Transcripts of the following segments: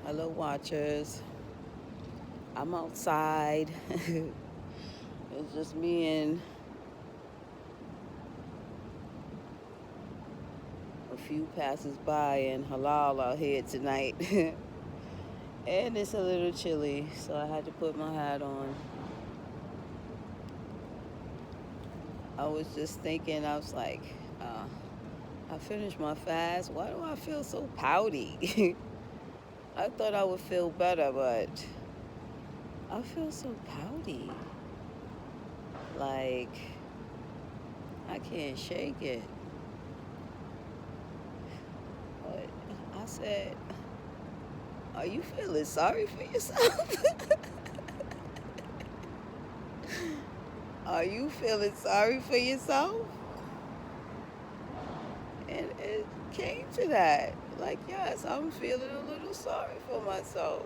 Hello, watchers. I'm outside. It's just me and a few passers-by and halal out here tonight. And it's a little chilly, so I had to put my hat on. I was just thinking, I was like, I finished my fast. Why do I feel so pouty? I thought I would feel better, but I feel so pouty. Like, I can't shake it. But I said, are you feeling sorry for yourself? Are you feeling sorry for yourself? And it came to that. Like, yes, I'm feeling a little sorry for myself.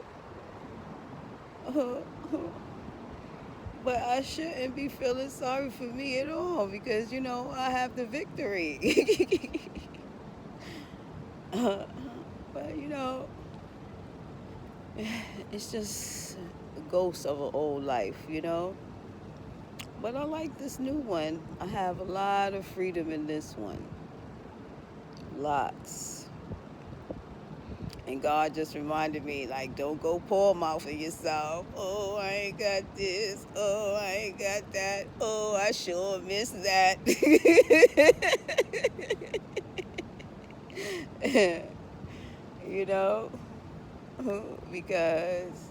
But I shouldn't be feeling sorry for me at all because, I have the victory. But, it's just a ghost of an old life. But I like this new one. I have a lot of freedom in this one. Lots. And God just reminded me, like, don't go poor mouthing yourself. Oh, I ain't got this. Oh, I ain't got that. Oh, I sure missed that. you know? Because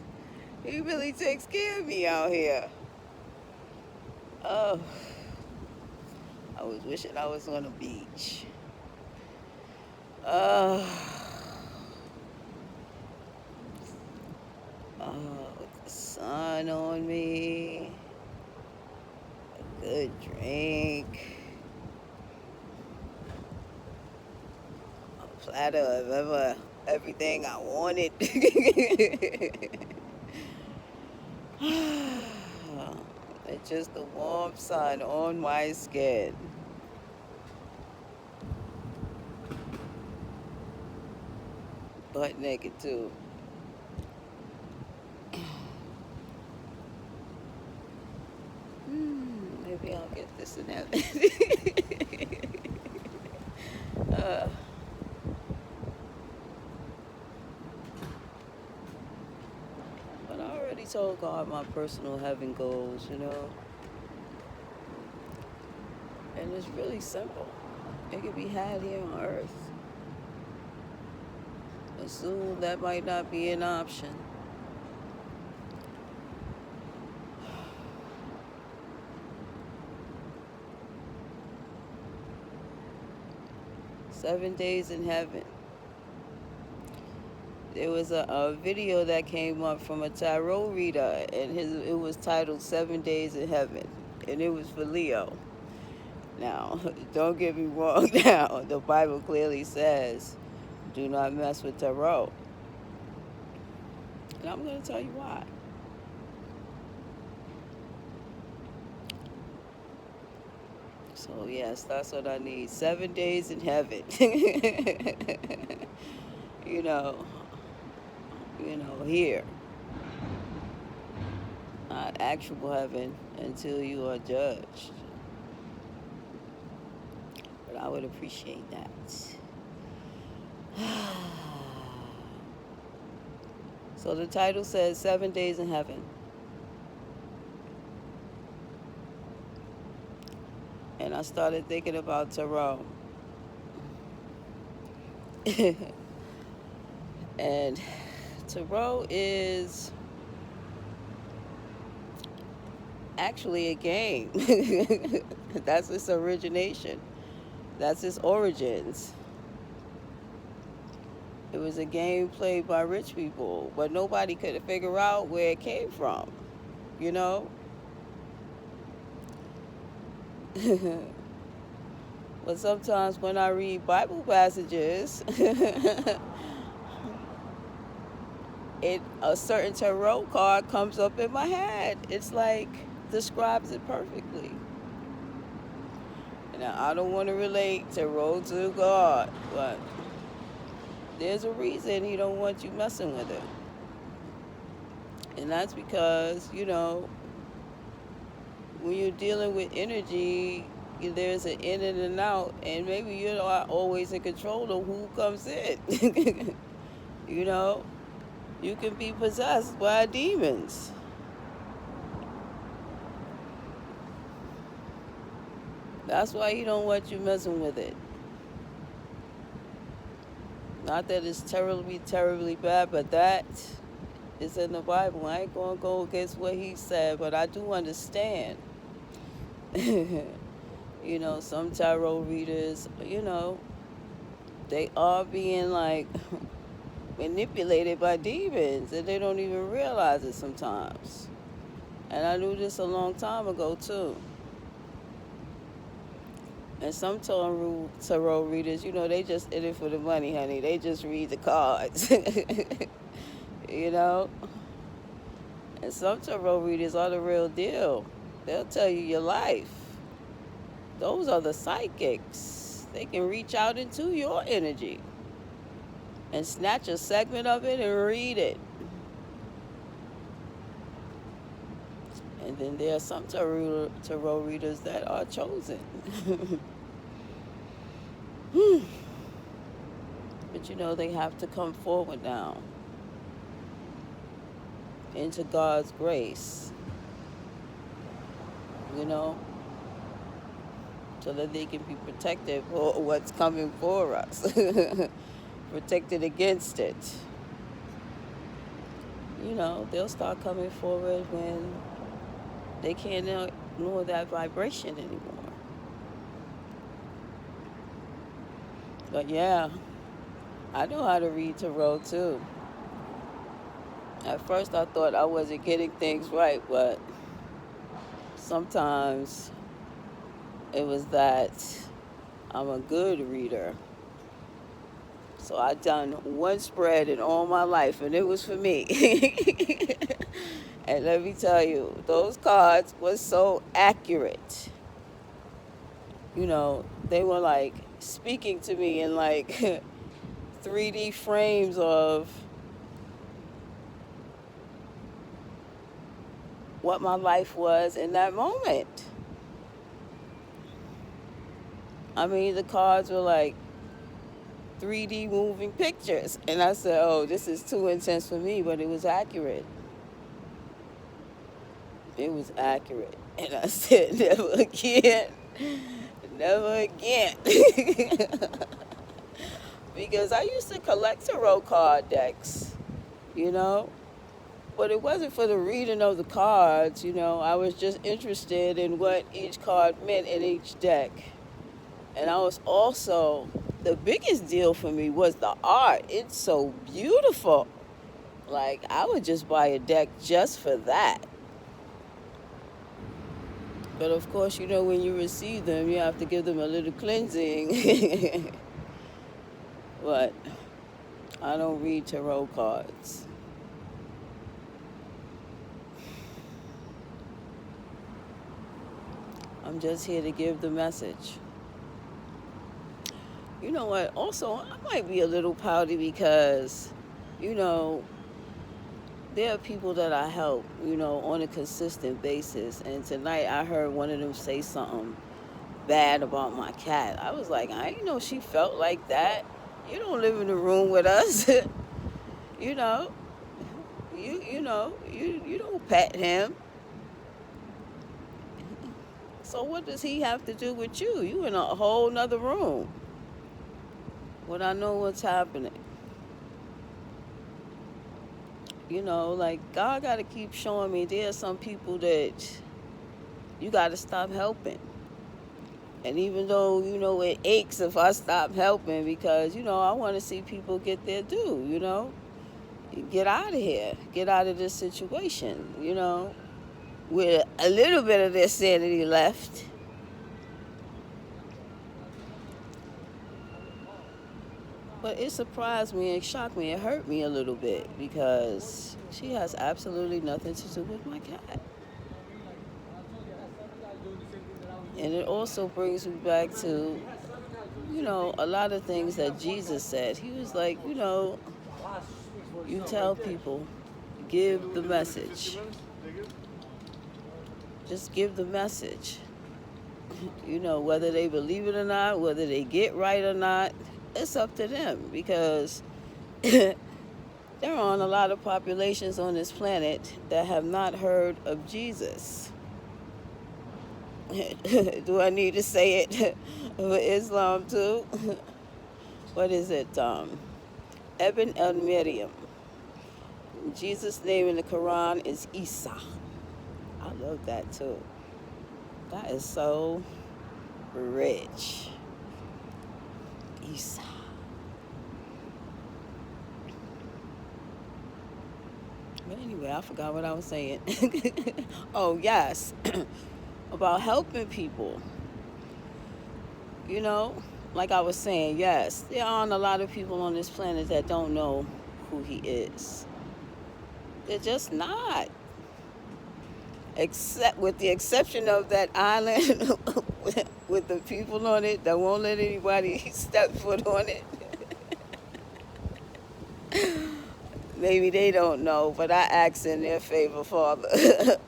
He really takes care of me out here. Oh, I was wishing I was on a beach. Oh, with the sun on me, a good drink, a platter of everything I wanted. It's just the warm sun on my skin. Butt naked too. Maybe I'll get this and that. But I already told God my personal heaven goals. And it's really simple. It can be had here on earth. Assume that might not be an option. Seven days in heaven. There was a video that came up from a tarot reader, and it was titled 7 Days in Heaven, and it was for Leo. Now, don't get me wrong now. The Bible clearly says, do not mess with tarot. And I'm going to tell you why. So, yes, that's what I need. 7 days in heaven. you know, here. Not actual heaven until you are judged. But I would appreciate that. So the title says 7 Days in Heaven. And I started thinking about tarot. And tarot is actually a game. That's its origination. That's its origins. It was a game played by rich people, but nobody could figure out where it came from, But sometimes when I read Bible passages, a certain tarot card comes up in my head. It's like describes it perfectly. Now, I don't want to relate tarot to God, but there's a reason He don't want you messing with it. And that's because, when you're dealing with energy, there's an in and an out, and maybe you're not always in control of who comes in. you know, you can be possessed by demons. That's why he don't want you messing with it. Not that it's terribly, terribly bad, but that is in the Bible. I ain't gonna go against what he said, but I do understand. Some tarot readers, they are being like manipulated by demons and they don't even realize it sometimes. And I knew this a long time ago too. And some tarot readers, they just in it for the money, honey. They just read the cards. And some tarot readers are the real deal. They'll tell you your life. Those are the psychics. They can reach out into your energy and snatch a segment of it and read it. And then there are some tarot readers that are chosen. But they have to come forward now into God's grace. So that they can be protected for what's coming for us. Protected against it. They'll start coming forward when they can't ignore that vibration anymore. But yeah, I know how to read tarot too. At first I thought I wasn't getting things right, but sometimes it was that I'm a good reader. So I done one spread in all my life, and it was for me. And let me tell you, those cards were so accurate. They were like speaking to me in like 3D frames of what my life was in that moment. I mean, the cards were like 3D moving pictures. And I said, oh, this is too intense for me, but it was accurate. It was accurate. And I said, never again. Never again. Because I used to collect tarot card decks, But it wasn't for the reading of the cards, I was just interested in what each card meant in each deck. And I was also, the biggest deal for me was the art. It's so beautiful. Like, I would just buy a deck just for that. But of course, when you receive them, you have to give them a little cleansing. But I don't read tarot cards. I'm just here to give the message. You know what? Also, I might be a little pouty because, there are people that I help, on a consistent basis. And tonight I heard one of them say something bad about my cat. I was like, I didn't know she felt like that. You don't live in the room with us. you don't pet him. So what does he have to do with you? You in a whole nother room. When I know what's happening. Like God got to keep showing me there are some people that you got to stop helping. And even though, it aches if I stop helping because, I want to see people get their due, Get out of here. Get out of this situation, with a little bit of their sanity left. But it surprised me and shocked me. It hurt me a little bit because she has absolutely nothing to do with my cat. And it also brings me back to, a lot of things that Jesus said. He was like, you tell people, give the message. Just give the message. You know, whether they believe it or not, whether they get right or not, it's up to them, because there are a lot of populations on this planet that have not heard of Jesus. Do I need to say it for Islam too? What is it? Ibn al-Maryam. Jesus' name in the Quran is Isa. I love that too. That is so rich. Isa. But anyway, I forgot what I was saying. Oh, yes. About helping people. You know, like I was saying, yes, there aren't a lot of people on this planet that don't know who he is. They're just not. Except with the exception of that island with the people on it that won't let anybody step foot on it. Maybe they don't know, but I ask in their favor, Father,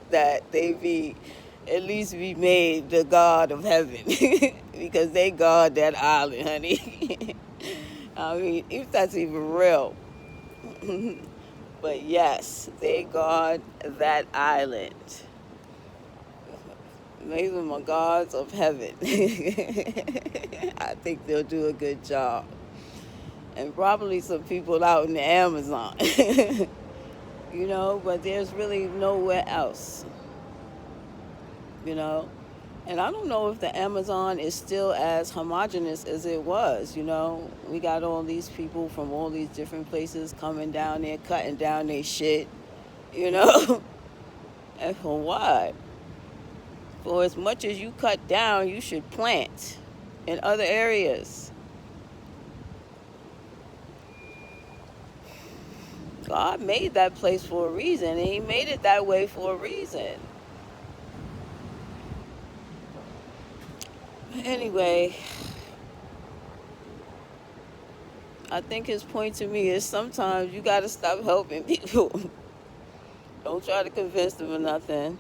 that they at least be made the God of heaven, because they guard that island, honey. I mean, if that's even real. But yes, they guard that island. Make them a gods of heaven. I think they'll do a good job. And probably some people out in the Amazon. You know, but there's really nowhere else. You know? And I don't know if the Amazon is still as homogenous as it was, you know? We got all these people from all these different places coming down there, cutting down their shit, you know? And for what? For as much as you cut down, you should plant in other areas. God made that place for a reason, and he made it that way for a reason. Anyway, I think his point to me is sometimes you got to stop helping people. Don't try to convince them of nothing.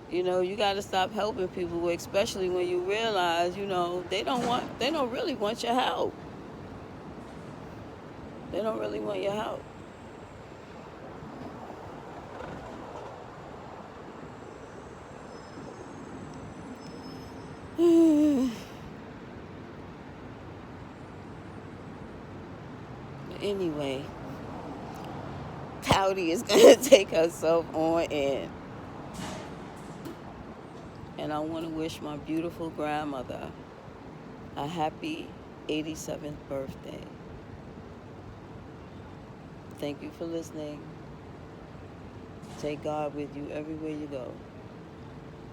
You know, you got to stop helping people, especially when you realize, you know, they don't really want your help. They don't really want your help. Anyway, Pouty is going to take herself on in. And I want to wish my beautiful grandmother a happy 87th birthday. Thank you for listening. Take God with you everywhere you go.